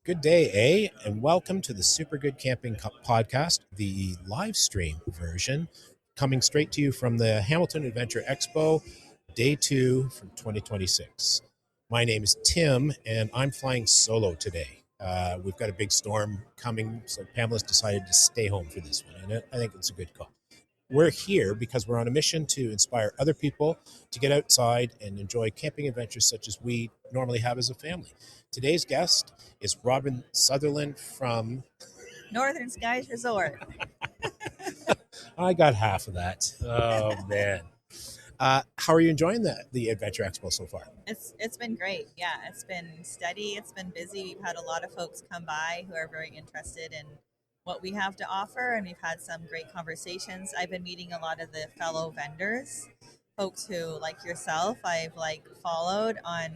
Good day, and welcome to the Super Good Camping Podcast, the live stream version, coming straight to you from the Hamilton Adventure Expo, day 2 from 2026. My name is Tim, and I'm flying solo today. We've got a big storm coming, so Pamela's decided to stay home for this one, and I think it's a good call. We're here because we're on a mission to inspire other people to get outside and enjoy camping adventures such as we normally have as a family. Today's guest is Robin Sutherland from... Northern Skies Resort. I got half of that. Oh, man. How are you enjoying the Adventure Expo so far? It's been great. Yeah, it's been steady. It's been busy. We've had a lot of folks come by who are very interested in what we have to offer, and we've had some great conversations. I've been meeting a lot of the fellow vendors, folks who, like yourself, I've followed on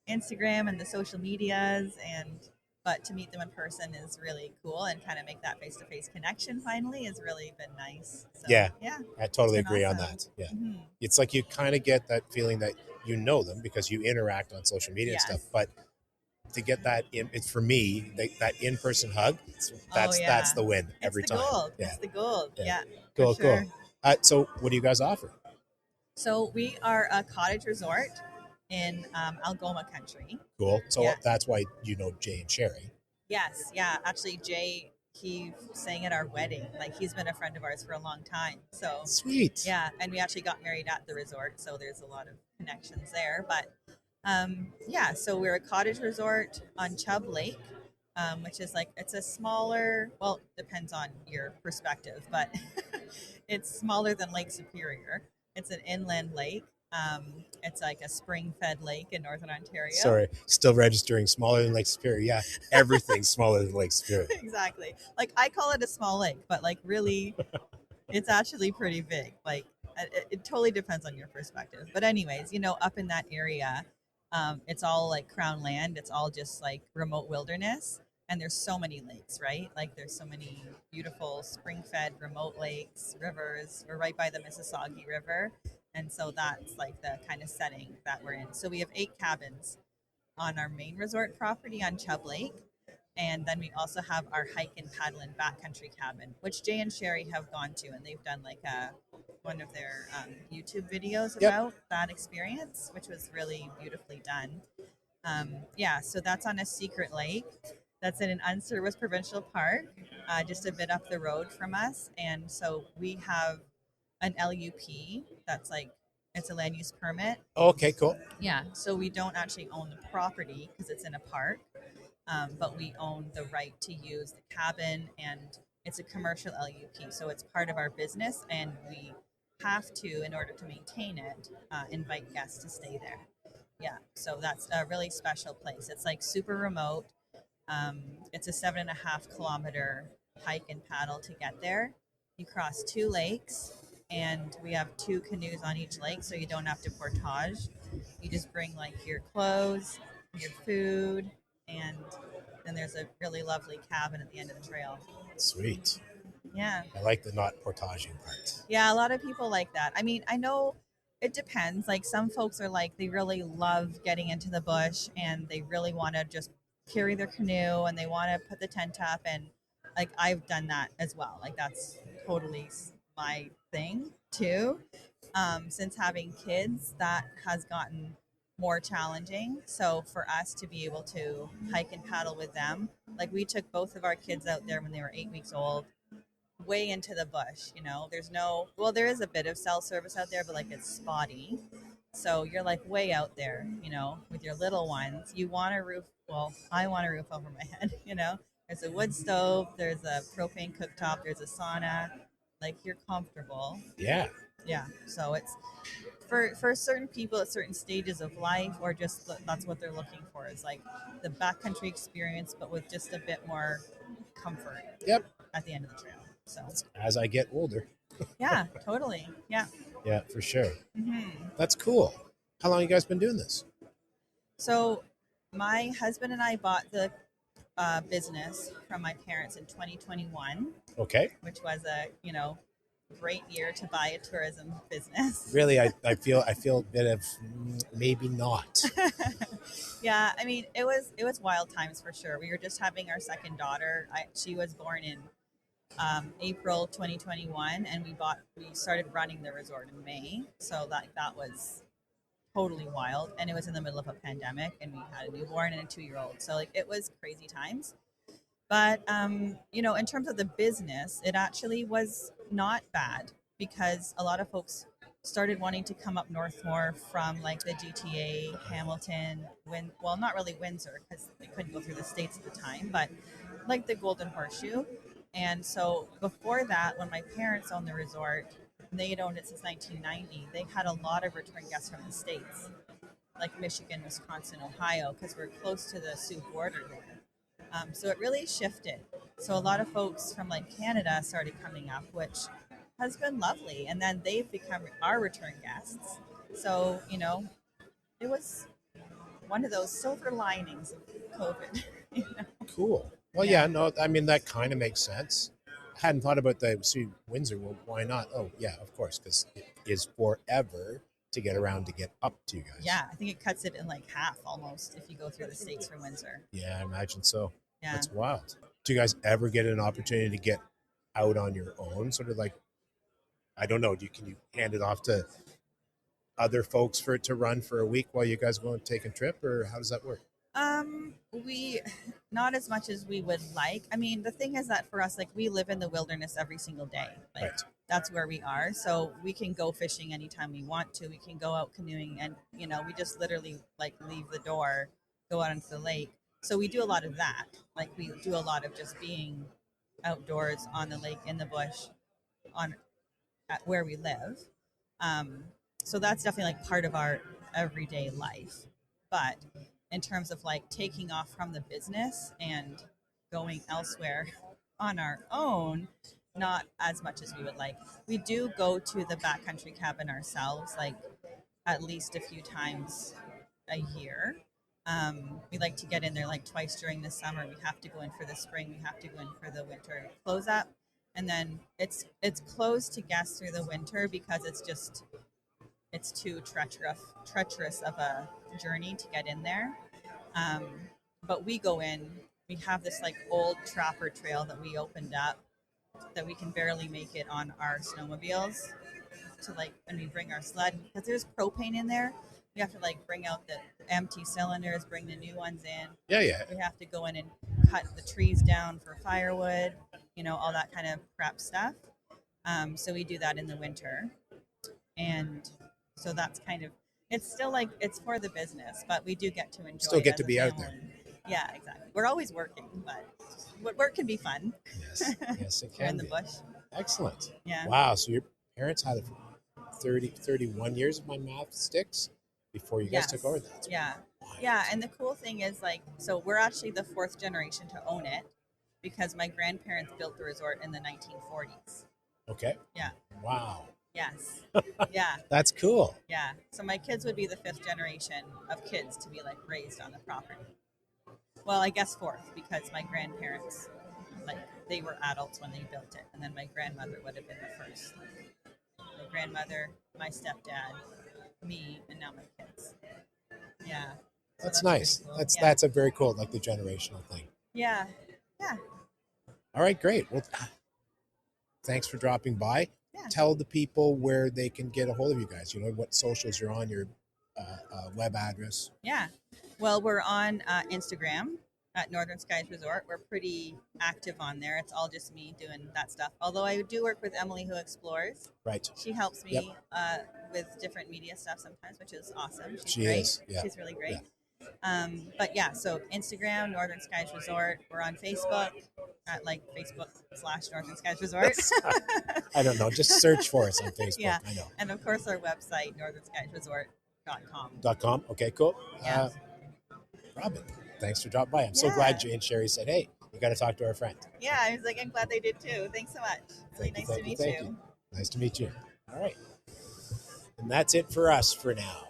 Instagram and the social medias, and but to meet them in person is really cool, and kind of make that face to face connection finally has really been nice. So, Yeah, yeah, I totally it's been agree on awesome. that. Yeah. Mhm. It's like you kind of get that feeling that you know them because you interact on social media and stuff, Yes. but to get that it's for me that in-person hug, Oh that's yeah. the win It's every the time. gold. Yeah. It's the gold. Yeah. Yeah, for Cool, sure. cool. So what do you guys offer? So we are a cottage resort in Algoma Country. Cool. So Yeah. that's why you know Jay and Sherry. Yes. Yeah. Actually, Jay, he sang at our wedding. Like he's been a friend of ours for a long time. So Sweet. yeah, and we actually got married at the resort. So there's a lot of connections there. But yeah, so we're a cottage resort on Chub Lake. Which is like it's a smaller, well, depends on your perspective, but it's smaller than Lake Superior. It's an inland lake. It's like a spring-fed lake in northern Ontario. Sorry, still registering smaller than Lake Superior. Yeah, everything's smaller than Lake Superior. Exactly. Like I call it a small lake, but like really, it's actually pretty big. Like it totally depends on your perspective. But anyways, up in that area, it's all like crown land. It's all just like remote wilderness, and there's so many lakes, right? Like there's so many beautiful spring-fed remote lakes, rivers. We're right by the Mississauga River, and so that's like the kind of setting that we're in. So we have 8 cabins on our main resort property on Chub Lake. And then we also have our hike and paddle and backcountry cabin, which Jay and Sherry have gone to, and they've done like one of their YouTube videos Yep. about that experience, which was really beautifully done. Yeah, so that's on a secret lake. That's in an unserviced provincial park, just a bit up the road from us. And so we have an LUP that's like it's a land use permit. Okay, cool. Yeah, so we don't actually own the property because it's in a park, but we own the right to use the cabin, and it's a commercial LUP, so it's part of our business, and we have to, in order to maintain it, invite guests to stay there. Yeah, so that's a really special place. It's like super remote. It's a 7.5 kilometer hike and paddle to get there. You cross 2 lakes, and we have 2 canoes on each lake, so you don't have to portage. You just bring like your clothes, your food, and then there's a really lovely cabin at the end of the trail. Sweet. Yeah. I like the not portaging part. Yeah, a lot of people like that. I mean, I know it depends. Like some folks are like they really love getting into the bush and they really want to just carry their canoe and they want to put the tent up, and like I've done that as well. Like that's totally my thing too. Since having kids, that has gotten more challenging. So for us to be able to hike and paddle with them, like we took both of our kids out there when they were 8 weeks old, way into the bush. There's no, well, there is a bit of cell service out there, but like it's spotty. So you're like way out there, with your little ones. You want a roof. Well, I want a roof over my head. There's a wood stove, there's a propane cooktop, there's a sauna. Like you're comfortable. Yeah. Yeah. So it's for certain people at certain stages of life, or just that's what they're looking for, is like the backcountry experience, but with just a bit more comfort Yep. at the end of the trail. So As I get older. yeah, totally. Yeah. Yeah, for sure. hmm That's cool. How long you guys been doing this? So my husband and I bought the business from my parents in 2021, Okay. which was a great year to buy a tourism business. Really, I feel a bit of maybe not. Yeah, I mean, it was wild times for sure. We were just having our second daughter. She was born in April 2021, and we started running the resort in May. So that was totally wild, and it was in the middle of a pandemic, and we had a newborn and a 2-year-old. So like it was crazy times. But in terms of the business, it actually was not bad because a lot of folks started wanting to come up north more from like the GTA, Hamilton, well, not really Windsor because they couldn't go through the states at the time, but like the Golden Horseshoe. And so before that, when my parents owned the resort, they had owned it since 1990. They had a lot of return guests from the states, like Michigan, Wisconsin, Ohio, because we're close to the Sioux border there. So it really shifted. So a lot of folks from like Canada started coming up, which has been lovely. And then they've become our return guests. So, it was one of those silver linings of COVID. Cool. Well, yeah, no, I mean, that kind of makes sense. I hadn't thought about the Windsor. Well, why not? Oh, yeah, of course, because it is forever to get around to get up to you guys. Yeah, I think it cuts it in like half almost if you go through the states from Windsor. Yeah, I imagine so. Yeah. That's wild. Do you guys ever get an opportunity to get out on your own? Sort of like, I don't know, can you hand it off to other folks for it to run for a week while you guys go and take a trip, or how does that work? We not as much as we would like. I mean, the thing is that for us, like we live in the wilderness every single day. Like Right. that's where we are. So we can go fishing anytime we want to. We can go out canoeing and we just literally like leave the door, go out into the lake. So we do a lot of that. Like we do a lot of just being outdoors on the lake, in the bush, at where we live. So that's definitely like part of our everyday life. But in terms of like taking off from the business and going elsewhere on our own, not as much as we would like. We do go to the backcountry cabin ourselves, like at least a few times a year. We like to get in there like twice during the summer. We have to go in for the spring. We have to go in for the winter close up, and then it's closed to guests through the winter because it's too treacherous of a journey to get in there. But we go in. We have this like old trapper trail that we opened up that we can barely make it on our snowmobiles to like, and we bring our sled because there's propane in there. We have to like bring out the empty cylinders, bring the new ones in. Yeah. We have to go in and cut the trees down for firewood, all that kind of crap stuff. So we do that in the winter. And so that's kind of, it's still like, it's for the business, but we do get to enjoy Still it get as to a be out family. there. Yeah, exactly. We're always working, but work can be fun. Yes, it We're in can the be. bush. Excellent. Yeah. Wow, so your parents had it for 31 years, if my math sticks, before you guys took over. That's Yeah. wild. Yeah, and the cool thing is like, so we're actually the fourth generation to own it because my grandparents built the resort in the 1940s. Okay. Yeah. Wow. Yes. Yeah. That's cool. Yeah. So my kids would be the fifth generation of kids to be like raised on the property. Well, I guess fourth because my grandparents, like they were adults when they built it, and then my grandmother would have been the first. My grandmother, my stepdad, me, and now my kids. Yeah. So That's nice. pretty cool. That's a very cool, like the generational thing. Yeah. Yeah. All right, great. Well, thanks for dropping by. Yeah. Tell the people where they can get a hold of you guys. What socials you're on, your web address. Yeah. Well, we're on Instagram at Northern Skies Resort. We're pretty active on there. It's all just me doing that stuff. Although I do work with Emily who explores. Right. She helps me with different media stuff sometimes, which is awesome. She's great. Yeah. She's really great. Yeah. But yeah, so Instagram, Northern Skies Resort. We're on Facebook at like Facebook/Northern Skies Resort. I don't know. Just search for us on Facebook. Yeah. I know. And of course our website, northernskiesresort.com. .com. Okay, cool. Yeah. Robin, thanks for dropping by. I'm so glad Jay and Sherry said, hey, you got to talk to our friend. Yeah, I was like, I'm glad they did too. Thanks so much. Really nice to meet you. Nice to meet you. All right. And that's it for us for now.